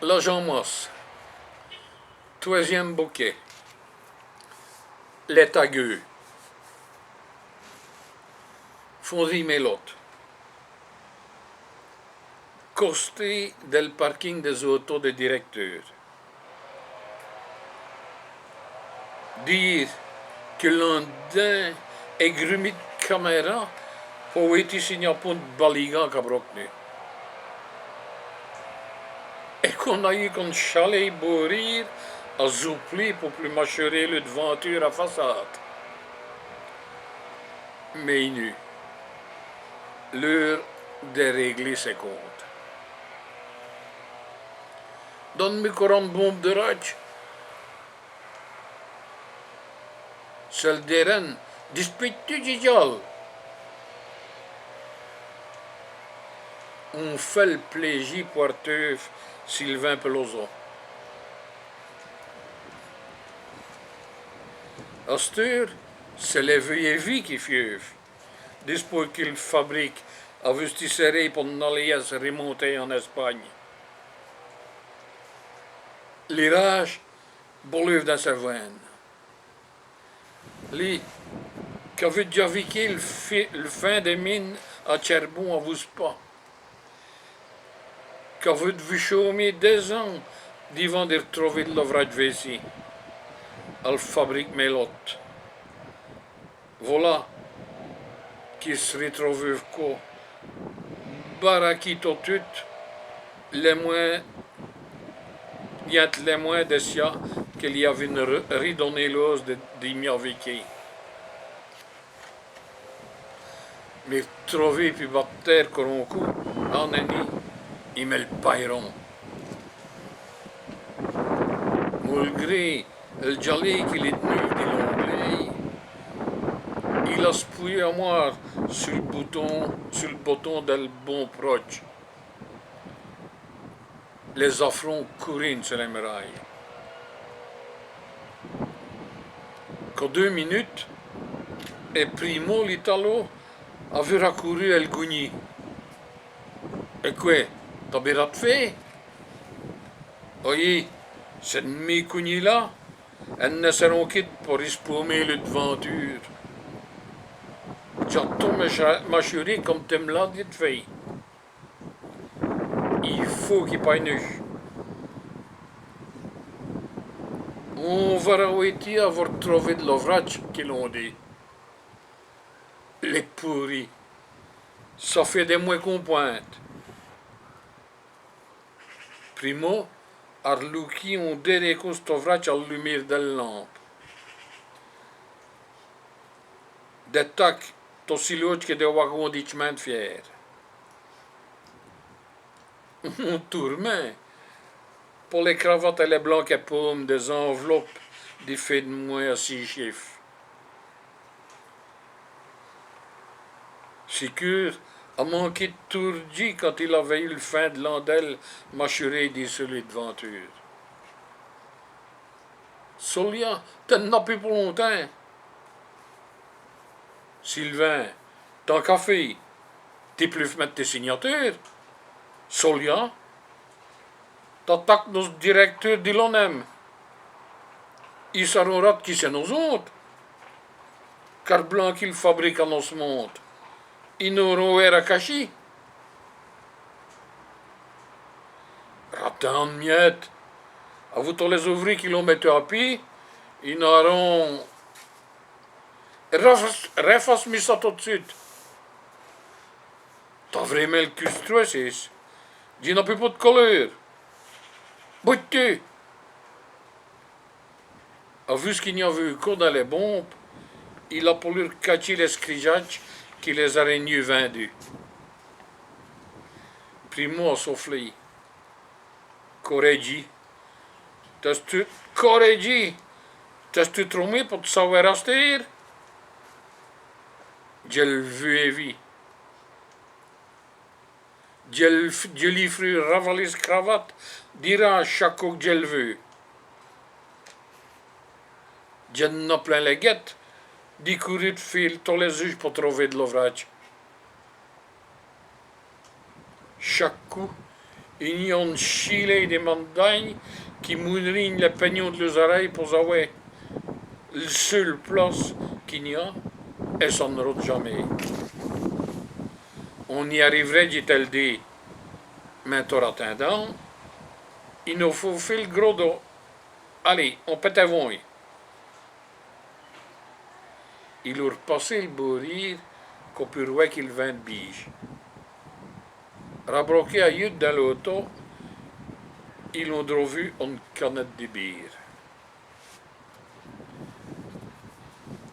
La Jean Mosse, troisième bouquet, les tagueux, Fonzi Melotte, costé del parking des autos de directeur. Dire que l'un d'un est grumit de caméra pour être signé pour de baligan cabrocnu. Et qu'on a eu qu'on chalet bourrir à zoupli pour plus mâcherer le devanture à façade. Mais nu, l'heure de régler ses comptes. Donne-moi 40 bombes de rage. Seul deren, dispute-tu digital. On fait le plaisir porteur Sylvain Peloso. À cette heure, c'est les vieilles vies qui fièvent. Dispo qu'il fabrique à Vestisserie pour n'alias remonter en Espagne. L'irage bolleuve dans sa veine. Lui, qui avait déjà vécu le fin des mines à Charbon à Vouspa, qui avait vu chômer 2 ans d'avant de retrouver de l'ouvrage vessie, à la fabrique Melotte. Voilà qui se retrouve quoi, baraki tout, les moins, bien les moins de ça qu'il y avait une redonné l'os de mia vécu. Mais trouver puis battre terre un coup, en année, il me le paieront. Malgré le jalé qu'il est tenu de l'onglet, il a spouillé à moi sur le bouton del bon proche. Les affronts courent sur les murailles. Qu'en 2 minutes, et primo l'Italo avait raccouru El Gougny. Et quoi, t'as bien fait? Oui, cette mi-Gougny-là, elles ne seront quittes pour espaumer le devanture. J'attends m'assurer comme tu me l'as dit de faire. Il faut qu'il paye nu. On va réussir à avoir trouvé de l'ouvrage qu'ils ont dit. Les pourris. Ça fait des mois qu'on pointe. Primo, Arluki ont déréco cet ouvrage à la lumière de la lampe. Des tacs, aussi l'autre que des wagons de chemin de fer. On tourne. Pour les cravates et les blancs et paumes, des enveloppes, des faits de moins à 6 chiffres. Sicure a manqué de tourdi quand il avait eu le fin de l'andelle mâchuré des solides ventures. Solia, t'en as plus pour longtemps. Sylvain, tant qu'à faire, t'es plus mettre tes signatures. Solia, t'attaques nos directeurs de l'ONEM. Ils sauront qui c'est nos autres. Car blanc qu'ils fabriquent en nos monde. Ils n'auront rien à cacher. Ratin de miettes. À vous tous les ouvriers qui l'ont mis à pied, ils n'auront. Refasse-moi ça tout de suite. T'as vraiment le cul stressé. Dis n'as plus pas de couleur. Boutte-tu. A vu ce qu'il n'y avait eu qu'au dans les bombes, il a pour lui cacher les scrijages qui les araignées vendus. Primo a soufflé. Corrigi. T'as-tu trompé pour te savoir rester? J'ai le vu et vu. J'ai lui ferai ravaler ce cravate, dira à chaque coup que j'ai le vu. J'ai n'ai plein les guettes, dit courir de fil tous les juges pour trouver de l'ouvrage. Chaque coup, Union Chile des montagnes qui moulinent les peignons de leurs oreilles pour savoir le seul place qu'il y a, et ça ne route jamais. On y arriverait, dit-elle dit, mais en attendant, il nous faut faire le gros dos. Allez, on peut t'avoir. Il leur passait le beau rire qu'on peut voir qu'il vint de bige. Rabroqué à Yud dans l'auto, ils ont vu une canette de bière.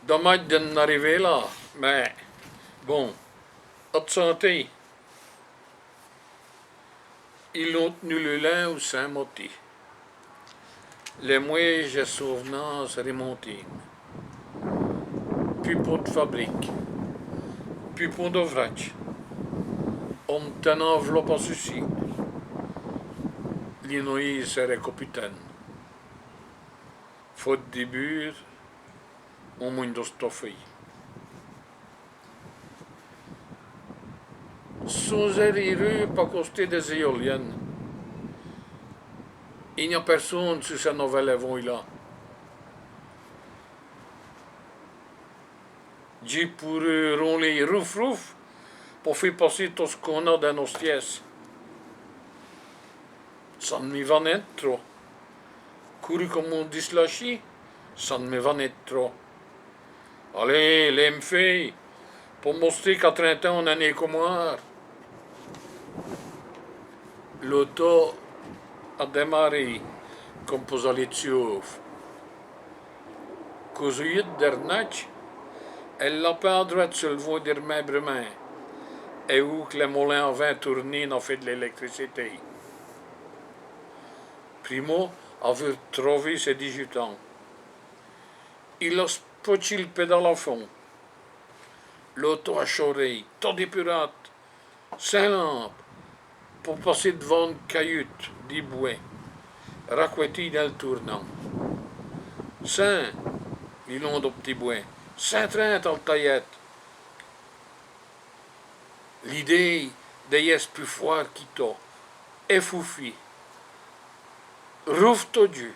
Dommage de n'arriver là, mais bon, haute santé. Ils ont tenu le lin au Saint-Motti. Les mouettes et souvenances remontées. Puis pour de fabrique. Puis pour de vrac. On t'en enveloppe à ceci. L'inoïs serait capitaine. Faute de bure, on moins de stoffé. Sans rire, pas coster des éoliennes. Il n'y a personne sur cette nouvelle voie-là. J'ai pour rouler rouf pour faire passer tout ce qu'on a dans nos pièces. Ça ne me va pas trop. Courir comme on dit lâcher, ça ne me va pas trop. Allez, les filles, pour montrer qu'à 30 ans, on en est comme moi. L'auto a démarré comme pour aller dessus. Cosuyet dernier, elle l'a pas en droite sur le voie des mains, et où que les moulins à vent tournés n'ont fait de l'électricité. Primo avait trouvé ses 18 ans. Il a spoté le pédale à fond. L'auto a choré, tout des pirates, 5 lampes, pour passer devant une cahute d'Iboué, racouettie dans le tournant. 5, ils l'ont de petit bois, 5,30 en taillette. L'idée d'ayes plus fort qui t'a, effoufi, rouf to Dieu,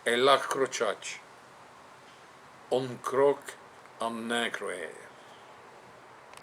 et l'accrochage, on croque en incroyable.